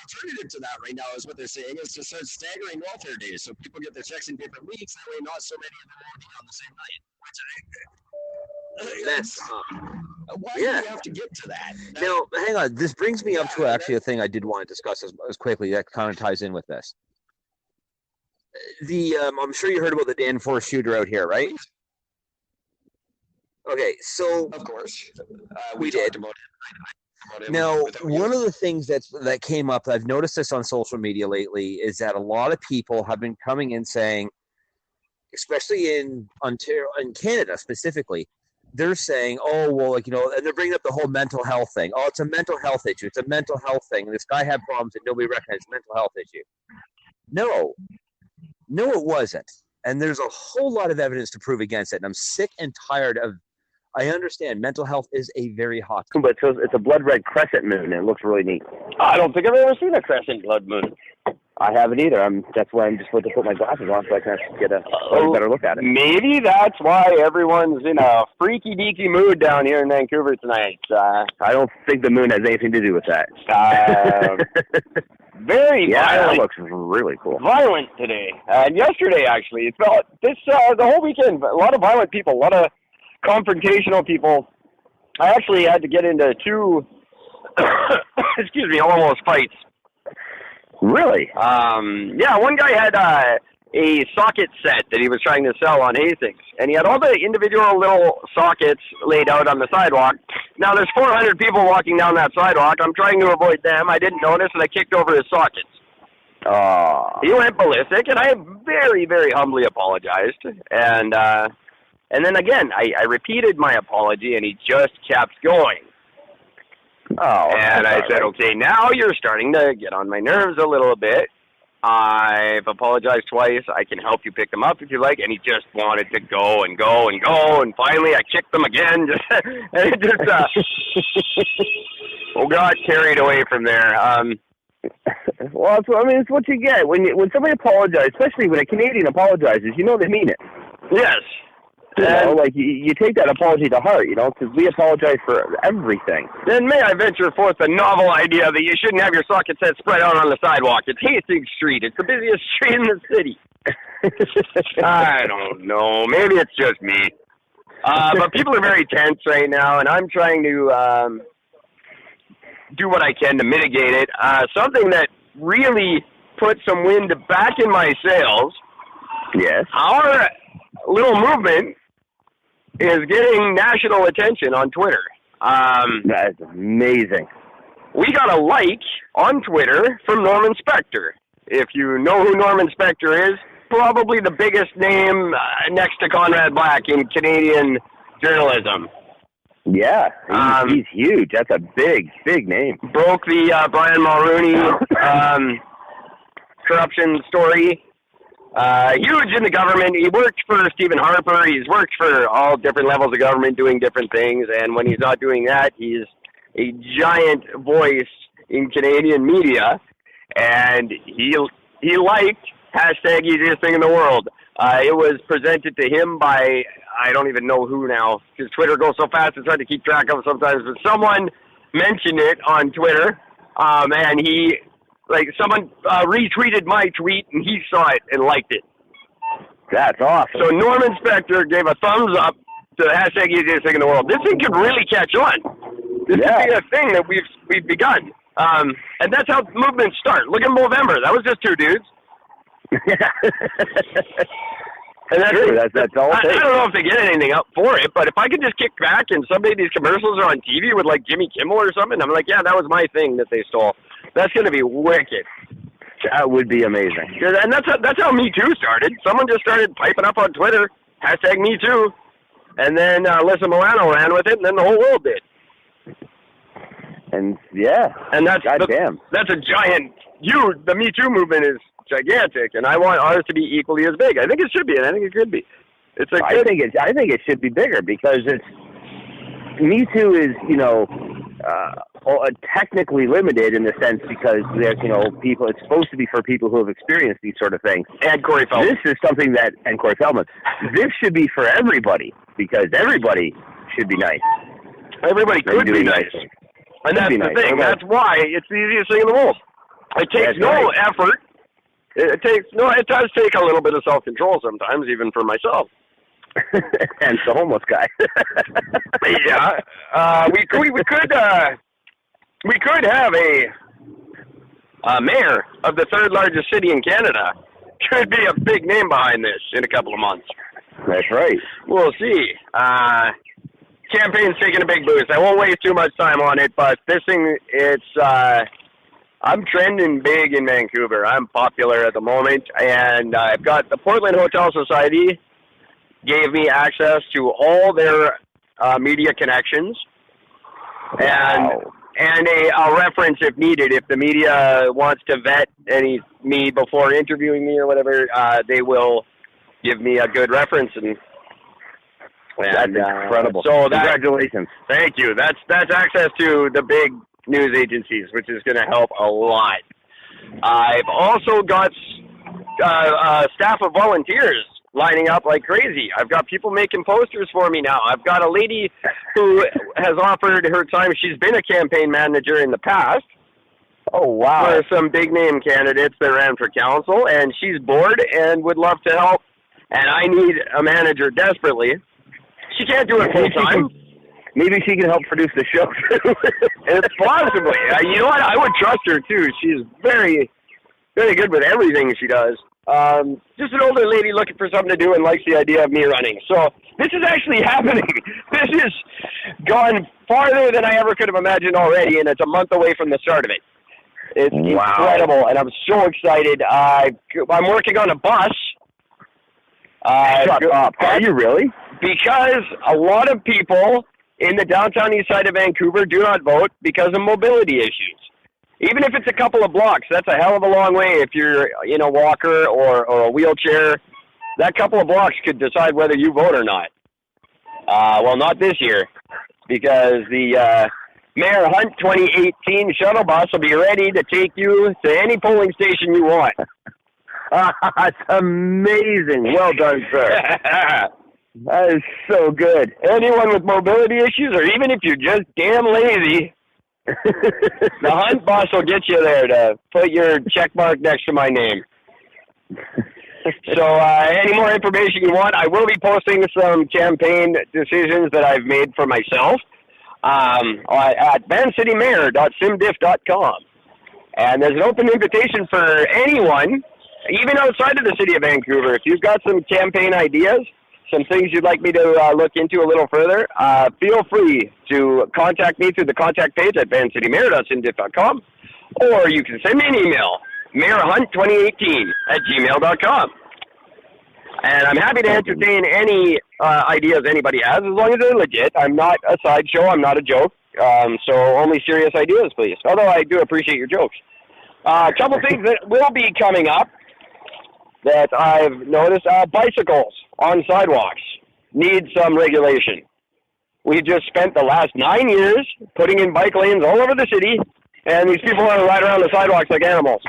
alternative to that right now is what they're saying is to start staggering welfare days so people get their checks in different weeks. That way, not so many of them will be on the same night. Why do we have to get to that? Now, hang on. This brings me up to actually a thing I did want to discuss as quickly that kind of ties in with this. I'm sure you heard about the Danforth shooter out here, right? Okay, so of course we did. Now, one of the things that came up, I've noticed this on social media lately, is that a lot of people have been coming in saying, especially in Ontario, in Canada specifically, they're saying, oh, well, and they're bringing up the whole mental health thing. Oh, it's a mental health issue. It's a mental health thing. And this guy had problems and nobody recognized it's a mental health issue. No, it wasn't. And there's a whole lot of evidence to prove against it. And I'm sick and tired of, I understand mental health is a very hot thing. But it's a blood red crescent moon, and it looks really neat. I don't think I've ever seen a crescent blood moon. I haven't either. That's why I'm just supposed to put my glasses on so I can actually get a better look at it. Maybe that's why everyone's in a freaky deaky mood down here in Vancouver tonight. I don't think the moon has anything to do with that. Very violent. That looks really cool. Violent today. And yesterday, actually. It felt the whole weekend, a lot of violent people, a lot of confrontational people. I actually had to get into two, almost fights. Really? One guy had a socket set that he was trying to sell on Hastings, and he had all the individual little sockets laid out on the sidewalk. Now, there's 400 people walking down that sidewalk. I'm trying to avoid them. I didn't notice, and I kicked over his sockets. He went ballistic, and I very, very humbly apologized. And then again, I repeated my apology, and he just kept going. And I said, okay, now you're starting to get on my nerves a little bit. I've apologized twice. I can help you pick them up if you like. And he just wanted to go and go and go. And finally, I kicked them again. And it just got carried away from there. Well, it's what you get. When somebody apologizes, especially when a Canadian apologizes, you know they mean it. Yes. You take that apology to heart, because we apologize for everything. Then may I venture forth a novel idea that you shouldn't have your socket set spread out on the sidewalk. It's Hastings Street. It's the busiest street in the city. I don't know. Maybe it's just me. But people are very tense right now, and I'm trying to do what I can to mitigate it. Something that really put some wind back in my sails. Yes. Our little movement is getting national attention on Twitter. That is amazing. We got a like on Twitter from Norman Spector. If you know who Norman Spector is, probably the biggest name next to Conrad Black in Canadian journalism. Yeah, he's huge. That's a big, big name. Broke the Brian Mulroney corruption story. Huge in the government. He worked for Stephen Harper. He's worked for all different levels of government doing different things. And when he's not doing that, he's a giant voice in Canadian media. And he liked hashtag easiest thing in the world. It was presented to him by, I don't even know who now, because Twitter goes so fast it's hard to keep track of sometimes. But someone mentioned it on Twitter, and someone retweeted my tweet, and he saw it and liked it. That's awesome. So Norman Spector gave a thumbs up to the hashtag easiest thing in the world. This thing could really catch on. This could be a thing that we've begun. And that's how movements start. Look at Movember. That was just two dudes. And that's all I don't know if they get anything up for it, but if I could just kick back and someday these commercials are on TV with like Jimmy Kimmel or something, I'm like, yeah, that was my thing that they stole. That's going to be wicked. That would be amazing. And that's how Me Too started. Someone just started piping up on Twitter, hashtag Me Too, and then Alyssa Milano ran with it, and then the whole world did. And that's goddamn. That's a giant, huge. The Me Too movement is gigantic, and I want ours to be equally as big. I think it should be, and I think it could be. I think it should be bigger because Me Too is technically limited in the sense because there's people. It's supposed to be for people who have experienced these sort of things. And Corey Feldman. This is something and Corey Feldman. This should be for everybody because everybody should be nice. Everybody could be nice. And that's the thing. That's why it's the easiest thing in the world. It takes no effort. It does take a little bit of self-control sometimes, even for myself. And the homeless guy. Yeah. We could have a mayor of the third largest city in Canada. Could be a big name behind this in a couple of months. That's right. We'll see. Campaign's taking a big boost. I won't waste too much time on it, but this thing, I'm trending big in Vancouver. I'm popular at the moment, and I've got the Portland Hotel Society gave me access to all their media connections. Wow. And a reference if needed. If the media wants to vet me before interviewing me or whatever, they will give me a good reference. And that's incredible. So congratulations. Thank you. That's access to the big news agencies, which is going to help a lot. I've also got a staff of volunteers lining up like crazy. I've got people making posters for me now. I've got a lady who has offered her time. She's been a campaign manager in the past. Oh, wow. For some big name candidates that ran for council, and she's bored and would love to help. And I need a manager desperately. She can't do it full time. Maybe she can help produce the show too. It's possibly. You know what? I would trust her too. She's very, very good with everything she does. Just an older lady looking for something to do and likes the idea of me running. So this is actually happening. This has gone farther than I ever could have imagined already, and it's a month away from the start of it. It's incredible, and I'm so excited. I'm working on a bus. Shut up. Are you really? Because a lot of people in the downtown east side of Vancouver do not vote because of mobility issues. Even if it's a couple of blocks, that's a hell of a long way if you're in a walker or a wheelchair. That couple of blocks could decide whether you vote or not. Well, not this year, because the Mayor Hunt 2018 shuttle bus will be ready to take you to any polling station you want. That's amazing. Well done, sir. That is so good. Anyone with mobility issues, or even if you're just damn lazy, the Hunt bus will get you there to put your check mark next to my name. So any more information you want, I will be posting some campaign decisions that I've made for myself at vancitymayor.simdiff.com. And there's an open invitation for anyone, even outside of the city of Vancouver. If you've got some campaign ideas, some things you'd like me to look into a little further, feel free to contact me through the contact page at vancitymayor.simdiff.com, or you can send me an email, mayorhunt2018@gmail.com. And I'm happy to entertain any ideas anybody has, as long as they're legit. I'm not a sideshow. I'm not a joke. So only serious ideas, please. Although I do appreciate your jokes. A couple things that will be coming up that I've noticed. Bicycles on sidewalks need some regulation. We just spent the last 9 years putting in bike lanes all over the city, and these people want to ride around the sidewalks like animals.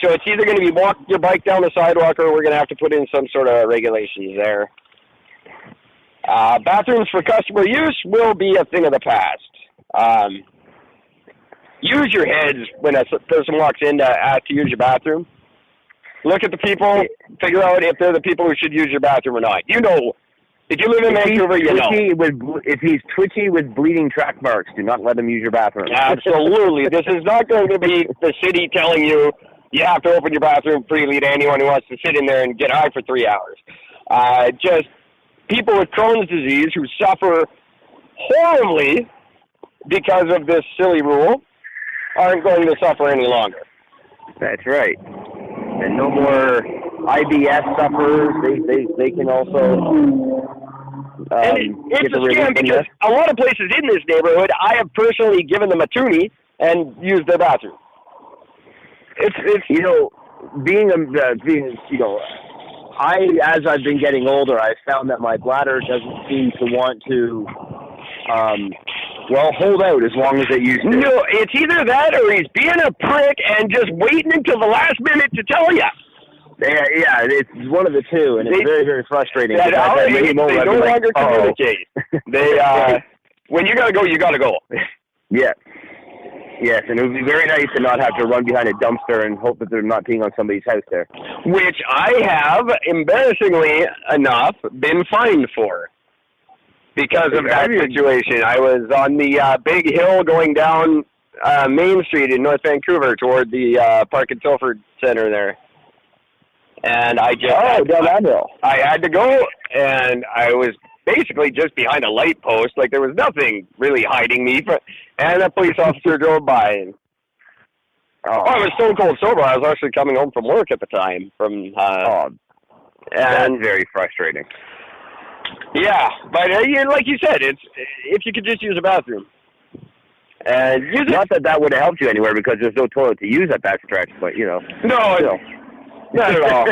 So it's either going to be walk your bike down the sidewalk, or we're going to have to put in some sort of regulations there. Bathrooms for customer use will be a thing of the past. Use your heads when a person walks in to ask to use your bathroom. Look at the people, figure out if they're the people who should use your bathroom or not. You know, if you live in Vancouver, you know. If he's twitchy with bleeding track marks, do not let him use your bathroom. Absolutely. This is not going to be the city telling you you have to open your bathroom freely to anyone who wants to sit in there and get high for 3 hours. Just people with Crohn's disease who suffer horribly because of this silly rule aren't going to suffer any longer. That's right. And no more IBS sufferers. They can also it's a scam because a lot of places in this neighborhood, I have personally given them a toonie and used their bathroom. It's you know, as I've been getting older, I've found that my bladder doesn't seem to want to hold out as long as it used to. No, it's either that or he's being a prick and just waiting until the last minute to tell you. Yeah, it's one of the two, and it's very, very frustrating. They no longer communicate. When you gotta go, you gotta go. Yeah. Yes, and it would be very nice to not have to run behind a dumpster and hope that they're not peeing on somebody's house there. Which I have, embarrassingly enough, been fined for because of that situation. I was on the big hill going down Main Street in North Vancouver toward the Park and Tilford Center there. And I just down that hill. I had to go, and I was basically just behind a light post. Like, there was nothing really hiding me. And a police officer drove by. And, I was stone cold sober. I was actually coming home from work at the time. That's very frustrating. Yeah, but like you said, it's if you could just use a bathroom. And not that would have helped you anywhere because there's no toilet to use at that stretch, but, you know. No, still. Not at all.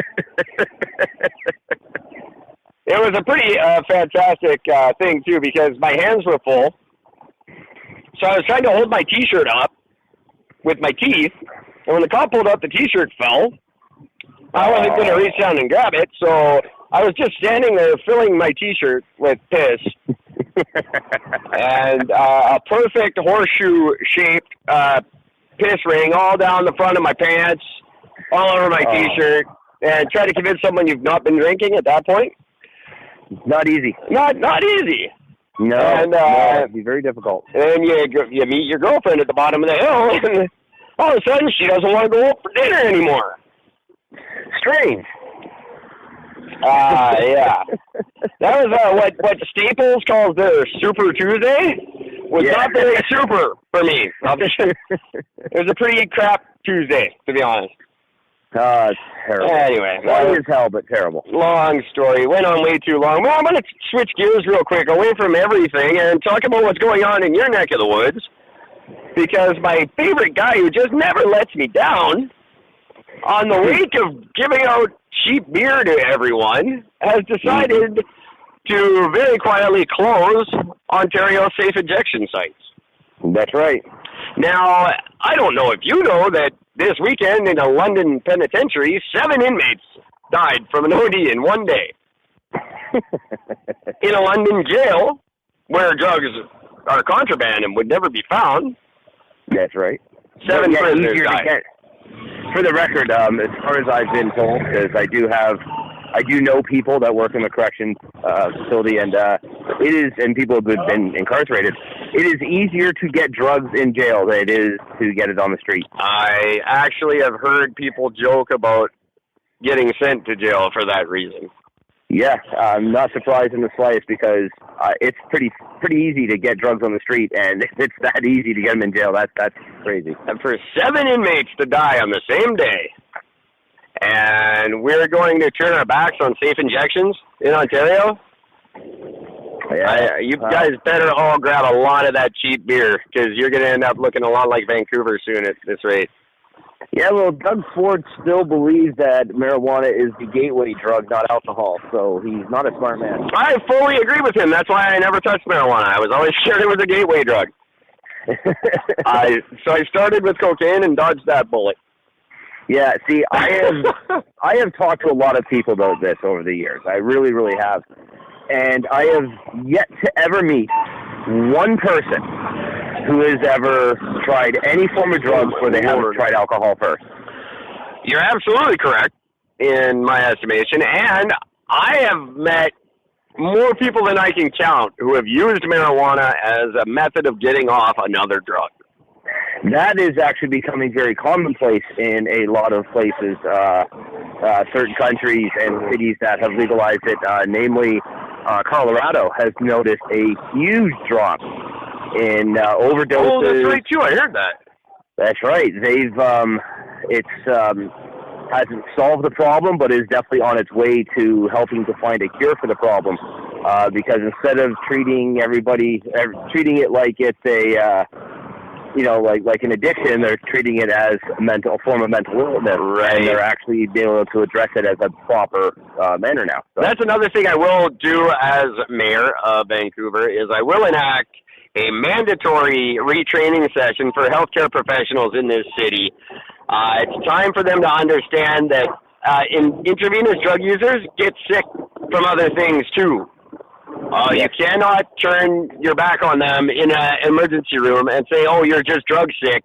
It was a pretty fantastic thing, too, because my hands were full. So I was trying to hold my T-shirt up with my teeth. And when the cop pulled up, the T-shirt fell. I wasn't going to reach down and grab it. So I was just standing there filling my T-shirt with piss. And a perfect horseshoe-shaped piss ring all down the front of my pants, all over my T-shirt, and try to convince someone you've not been drinking at that point. Not easy. Not easy. No, and, it'd be very difficult. And you meet your girlfriend at the bottom of the hill, and all of a sudden she doesn't want to go out for dinner anymore. Strange. Yeah. That was what Staples calls their Super Tuesday. Was not very super for me. It was a pretty crap Tuesday, to be honest. It's terrible. Anyway. Long as hell, but terrible. Long story. Went on way too long. Well, I'm going to switch gears real quick away from everything and talk about what's going on in your neck of the woods. Because my favorite guy who just never lets me down, on the wake of giving out cheap beer to everyone, has decided to very quietly close Ontario safe injection sites. That's right. Now, I don't know if you know that this weekend in a London penitentiary, 7 inmates died from an OD in one day. In a London jail, where drugs are contraband and would never be found. That's right. 7 prisoners died. For the record, as far as I've been told, because I do know people that work in the corrections facility, and it is, and people who've been incarcerated, it is easier to get drugs in jail than it is to get it on the street. I actually have heard people joke about getting sent to jail for that reason. Yeah, I'm not surprised in the slightest because it's pretty easy to get drugs on the street, and if it's that easy to get them in jail, that's crazy. And for 7 inmates to die on the same day, and we're going to turn our backs on safe injections in Ontario? Yeah. You guys better all grab a lot of that cheap beer, because you're going to end up looking a lot like Vancouver soon at this rate. Yeah, well, Doug Ford still believes that marijuana is the gateway drug, not alcohol, so he's not a smart man. I fully agree with him. That's why I never touched marijuana. I was always sure it was a gateway drug. So I started with cocaine and dodged that bullet. Yeah, see, I have talked to a lot of people about this over the years. I really, really have. And I have yet to ever meet one person who has ever tried any form of drugs where they haven't tried alcohol first. You're absolutely correct in my estimation. And I have met more people than I can count who have used marijuana as a method of getting off another drug. That is actually becoming very commonplace in a lot of places, certain countries and cities that have legalized it, namely Colorado has noticed a huge drop in overdoses. Oh, that's right, too. I heard that. That's right. They've, hasn't solved the problem, but is definitely on its way to helping to find a cure for the problem. Because instead of treating treating it like it's a, like an addiction, they're treating it as a form of mental illness. Right. And they're actually being able to address it as a proper manner now. So. That's another thing I will do as mayor of Vancouver is I will enact a mandatory retraining session for healthcare professionals in this city. It's time for them to understand that intravenous drug users get sick from other things too. You cannot turn your back on them in an emergency room and say, oh, you're just drug sick.